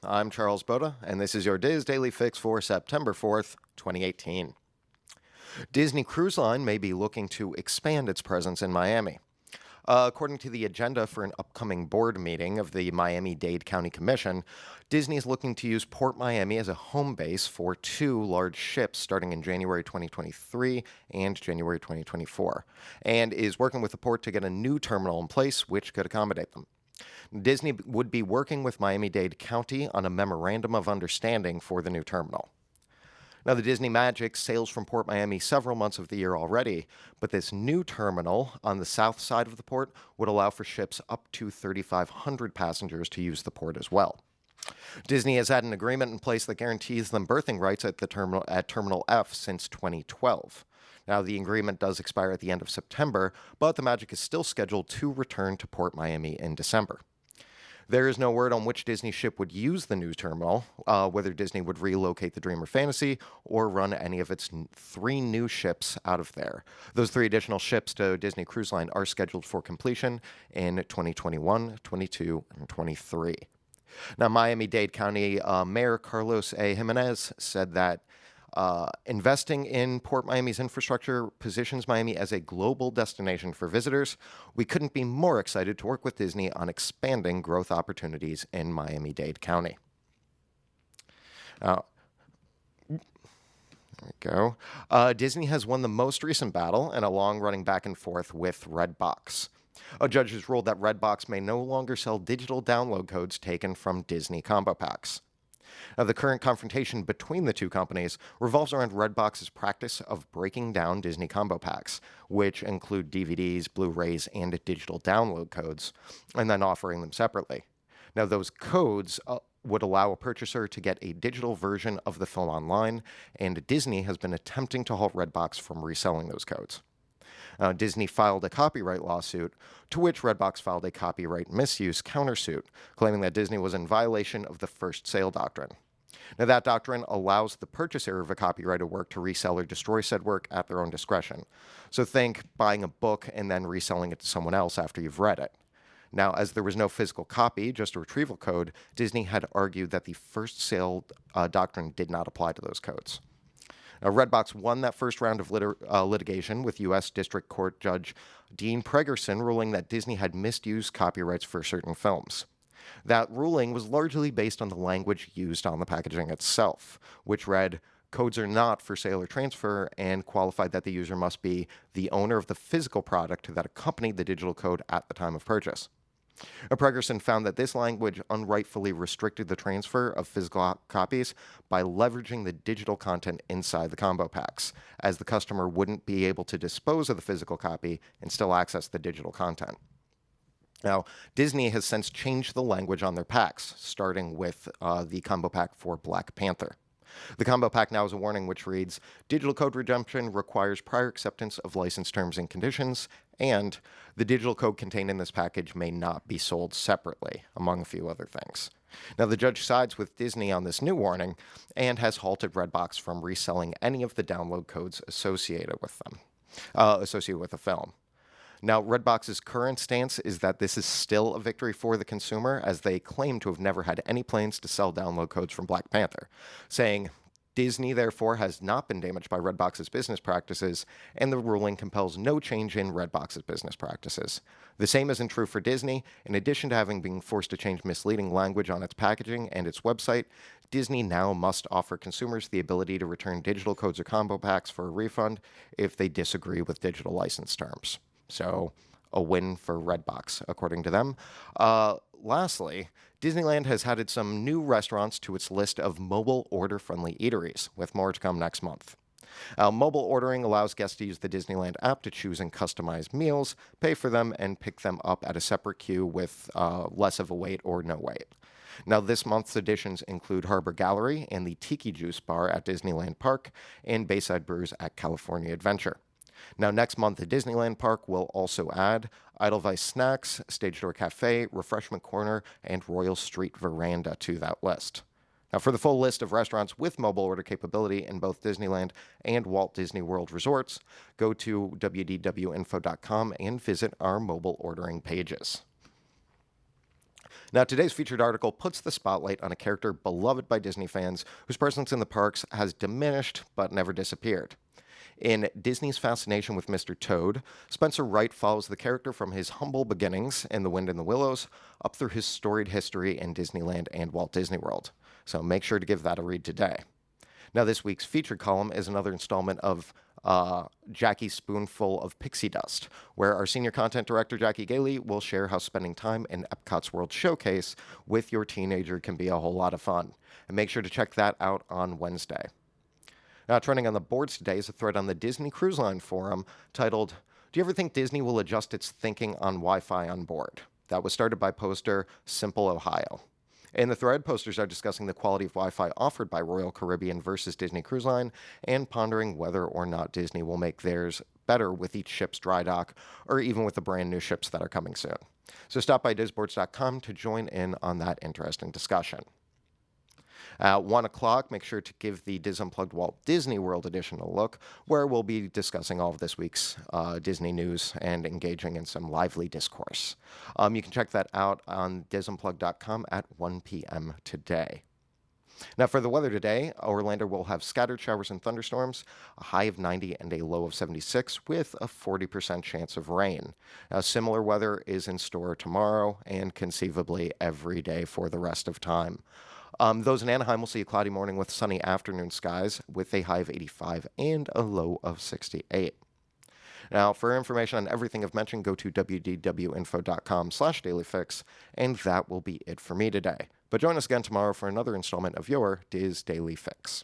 I'm Charles Boda, and this is your Diz Daily Fix for September 4th, 2018. Disney Cruise Line may be looking to expand its presence in Miami. According to the agenda for an upcoming board meeting of the Miami-Dade County Commission, Disney is looking to use Port Miami as a home base for two large ships starting in January 2023 and January 2024, and is working with the port to get a new terminal in place which could accommodate them. Disney would be working with Miami-Dade County on a memorandum of understanding for the new terminal. Now, the Disney Magic sails from Port Miami several months of the year already, but this new terminal on the south side of the port would allow for ships up to 3,500 passengers to use the port as well. Disney has had an agreement in place that guarantees them berthing rights at Terminal F since 2012. Now, the agreement does expire at the end of September, but the Magic is still scheduled to return to Port Miami in December. There is no word on which Disney ship would use the new terminal, whether Disney would relocate the Dreamer Fantasy or run any of its three new ships out of there. Those three additional ships to Disney Cruise Line are scheduled for completion in 2021, 22, and 23. Now, Miami-Dade County Mayor Carlos A. Jimenez said that investing in Port Miami's infrastructure positions Miami as a global destination for visitors. We couldn't be more excited to work with Disney on expanding growth opportunities in Miami-Dade County. Now, there we go. Disney has won the most recent battle in a long-running back and forth with Redbox. A judge has ruled that Redbox may no longer sell digital download codes taken from Disney combo packs. Now, the current confrontation between the two companies revolves around Redbox's practice of breaking down Disney combo packs, which include DVDs, Blu-rays, and digital download codes, and then offering them separately. Now, those codes would allow a purchaser to get a digital version of the film online, and Disney has been attempting to halt Redbox from reselling those codes. Disney filed a copyright lawsuit, to which Redbox filed a copyright misuse countersuit, claiming that Disney was in violation of the first sale doctrine. Now, that doctrine allows the purchaser of a copyrighted work to resell or destroy said work at their own discretion. So think buying a book and then reselling it to someone else after you've read it. Now, as there was no physical copy, just a retrieval code, Disney had argued that the first sale doctrine did not apply to those codes. Now, Redbox won that first round of litigation with U.S. District Court Judge Dean Pregerson ruling that Disney had misused copyrights for certain films. That ruling was largely based on the language used on the packaging itself, which read, "Codes are not for sale or transfer," and qualified that the user must be the owner of the physical product that accompanied the digital code at the time of purchase. Pregerson found that this language unrightfully restricted the transfer of physical copies by leveraging the digital content inside the combo packs, as the customer wouldn't be able to dispose of the physical copy and still access the digital content. Now, Disney has since changed the language on their packs, starting with the combo pack for Black Panther. The combo pack now has a warning which reads, "Digital code redemption requires prior acceptance of license terms and conditions," and "the digital code contained in this package may not be sold separately," among a few other things. Now, the judge sides with Disney on this new warning and has halted Redbox from reselling any of the download codes associated with the film. Now, Redbox's current stance is that this is still a victory for the consumer, as they claim to have never had any plans to sell download codes from Black Panther, saying Disney, therefore, has not been damaged by Redbox's business practices, and the ruling compels no change in Redbox's business practices. The same isn't true for Disney. In addition to having been forced to change misleading language on its packaging and its website, Disney now must offer consumers the ability to return digital codes or combo packs for a refund if they disagree with digital license terms. So, a win for Redbox, according to them. Lastly, Disneyland has added some new restaurants to its list of mobile order-friendly eateries, with more to come next month. Mobile ordering allows guests to use the Disneyland app to choose and customize meals, pay for them, and pick them up at a separate queue with less of a wait or no wait. Now, this month's additions include Harbor Gallery and the Tiki Juice Bar at Disneyland Park and Bayside Brews at California Adventure. Now, next month, the Disneyland Park will also add Edelweiss Snacks, Stage Door Cafe, Refreshment Corner, and Royal Street Veranda to that list. Now, for the full list of restaurants with mobile order capability in both Disneyland and Walt Disney World resorts, go to wdwinfo.com and visit our mobile ordering pages. Now, today's featured article puts the spotlight on a character beloved by Disney fans whose presence in the parks has diminished but never disappeared. In Disney's fascination with Mr. Toad, Spencer Wright follows the character from his humble beginnings in The Wind in the Willows up through his storied history in Disneyland and Walt Disney World. So make sure to give that a read today. Now, this week's featured column is another installment of Jackie's Spoonful of Pixie Dust, where our senior content director, Jackie Gailey, will share how spending time in Epcot's World Showcase with your teenager can be a whole lot of fun. And make sure to check that out on Wednesday. Now, trending on the boards today is a thread on the Disney Cruise Line forum titled, "Do you ever think Disney will adjust its thinking on Wi-Fi on board?" That was started by poster Simple Ohio. In the thread, posters are discussing the quality of Wi-Fi offered by Royal Caribbean versus Disney Cruise Line and pondering whether or not Disney will make theirs better with each ship's dry dock or even with the brand new ships that are coming soon. So stop by disboards.com to join in on that interesting discussion. At 1 o'clock, make sure to give the Diz Unplugged Walt Disney World edition a look, where we'll be discussing all of this week's Disney news and engaging in some lively discourse. You can check that out on disunplugged.com at 1 p.m. today. Now, for the weather today, Orlando will have scattered showers and thunderstorms, a high of 90 and a low of 76, with a 40% chance of rain. Now, similar weather is in store tomorrow and conceivably every day for the rest of time. Those in Anaheim will see a cloudy morning with sunny afternoon skies with a high of 85 and a low of 68. Now, for information on everything I've mentioned, go to wdwinfo.com/dailyfix, and that will be it for me today. But join us again tomorrow for another installment of your Diz Daily Fix.